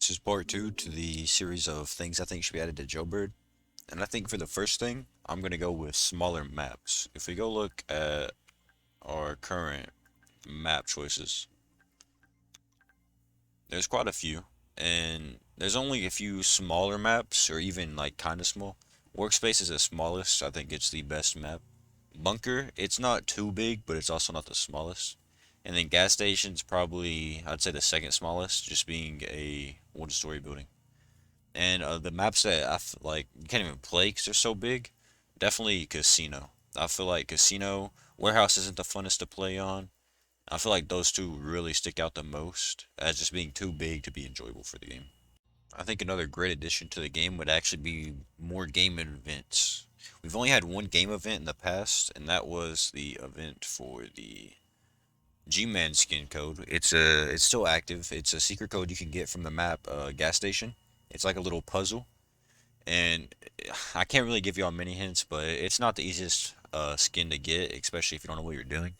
This is part two to the series of things I think should be added to Jailbird. And I think for the first thing, I'm going to go with smaller maps. If we go look at our current map choices, there's quite a few. And there's only a few smaller maps, or even like kind of small. Workspace is the smallest. I think it's the best map. Bunker, it's not too big, but it's also not the smallest. And then gas station's probably, I'd say the second smallest, just being a one-story building. And the maps that like you can't even play because they're so big, definitely casino. I feel like casino warehouse isn't the funnest to play on. I feel like those two really stick out the most as just being too big to be enjoyable for the game. I think another great addition to the game would actually be more game events. We've only had one game event in the past, and that was the event for the G-Man skin code. It's still active. It's a secret code you can get from the map gas station. It's like a little puzzle, and I can't really give you all many hints, but it's not the easiest skin to get, especially if you don't know what you're doing.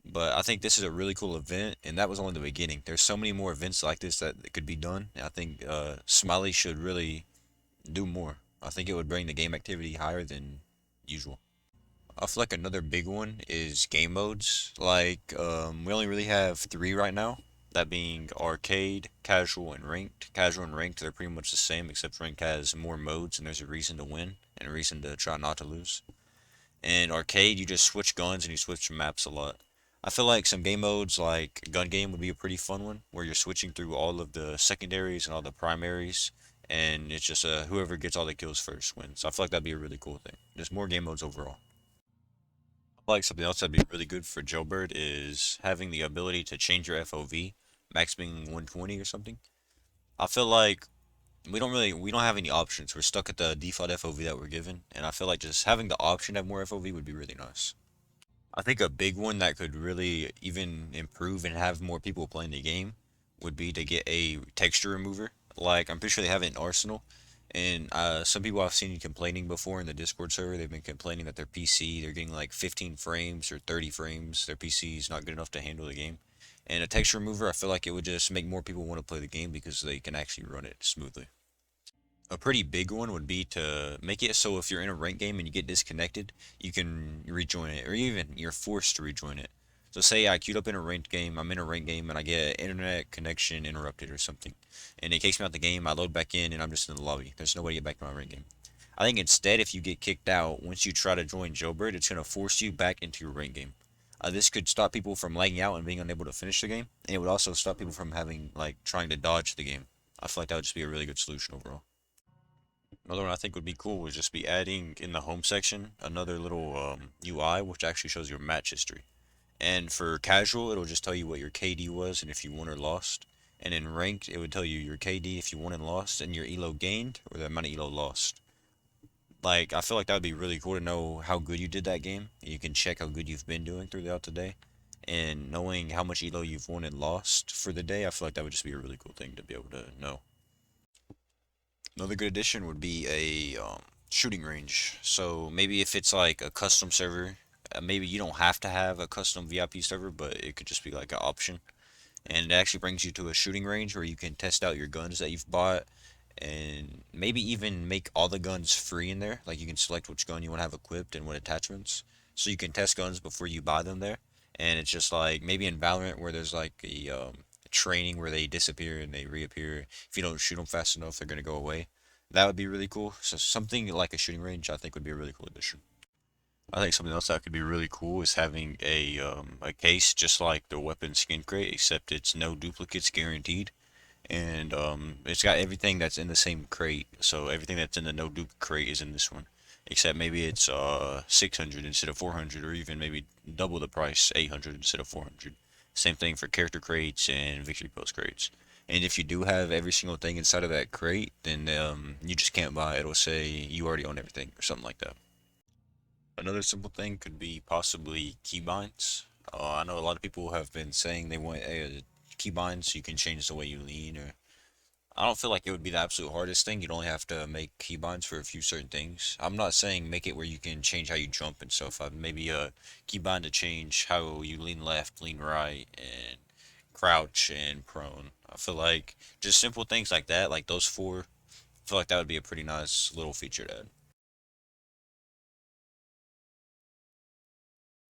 But I think this is a really cool event, and that was only the beginning. There's so many more events like this that could be done. And I think Smiley should really do more. I think it would bring the game activity higher than usual. I feel like another big one is game modes. Like, we only really have three right now. That being arcade, casual, and ranked. Casual and ranked, they're pretty much the same, except ranked has more modes, and there's a reason to win and a reason to try not to lose. And arcade, you just switch guns and you switch maps a lot. I feel like some game modes like gun game would be a pretty fun one, where you're switching through all of the secondaries and all the primaries, and it's just whoever gets all the kills first wins. So I feel like that'd be a really cool thing. Just more game modes overall. Like something else that'd be really good for Jailbird is having the ability to change your FOV, max being 120 or something. I feel like we don't have any options. We're stuck at the default FOV that we're given, and I feel like just having the option to have more FOV would be really nice. I think a big one that could really even improve and have more people playing the game would be to get a texture remover. Like I'm pretty sure they have it in Arsenal, and some people I've seen complaining before in the Discord server. They've been complaining that their PC they're getting like 15 frames or 30 frames. Their PC is not good enough to handle the game. And a texture remover, I feel like it would just make more people want to play the game because they can actually run it smoothly. A pretty big one would be to make it so if you're in a ranked game and you get disconnected, you can rejoin it, or even you're forced to rejoin it. So say I queued up in a ranked game, I'm in a ranked game, and I get internet connection interrupted or something, and it kicks me out the game. I load back in, and I'm just in the lobby. There's no way to get back to my ranked game. I think instead, if you get kicked out, once you try to join Jailbird, it's gonna force you back into your ranked game. This could stop people from lagging out and being unable to finish the game, and it would also stop people from having like trying to dodge the game. I feel like that would just be a really good solution overall. Another one I think would be cool would just be adding in the home section another little UI which actually shows your match history. And for casual, it'll just tell you what your KD was and if you won or lost. And in ranked, it would tell you your KD if you won and lost, and your elo gained or the amount of elo lost. Like I feel like that would be really cool to know how good you did that game. You can check how good you've been doing throughout the day, and knowing how much elo you've won and lost for the day. I feel like that would just be a really cool thing to be able to know. Another good addition would be a shooting range. So maybe if it's like a custom server, maybe you don't have to have a custom VIP server, but it could just be like an option. And it actually brings you to a shooting range where you can test out your guns that you've bought and maybe even make all the guns free in there. Like you can select which gun you want to have equipped and what attachments. So you can test guns before you buy them there. And it's just like maybe in Valorant where there's like a training where they disappear and they reappear. If you don't shoot them fast enough, they're gonna go away. That would be really cool. So something like a shooting range, I think, would be a really cool addition. I think something else that could be really cool is having a case just like the weapon skin crate, except it's no duplicates guaranteed, and it's got everything that's in the same crate. So everything that's in the no dupe crate is in this one, except maybe it's 600 instead of 400, or even maybe double the price, 800 instead of 400. Same thing for character crates and victory post crates. And if you do have every single thing inside of that crate, then you just can't buy it. It'll say you already own everything or something like that. Another simple thing could be possibly keybinds. I know a lot of people have been saying they want keybinds so you can change the way you lean. Or I don't feel like it would be the absolute hardest thing. You'd only have to make keybinds for a few certain things. I'm not saying make it where you can change how you jump and stuff. Maybe a keybind to change how you lean left, lean right, and crouch and prone. I feel like just simple things like that, like those four, I feel like that would be a pretty nice little feature to add.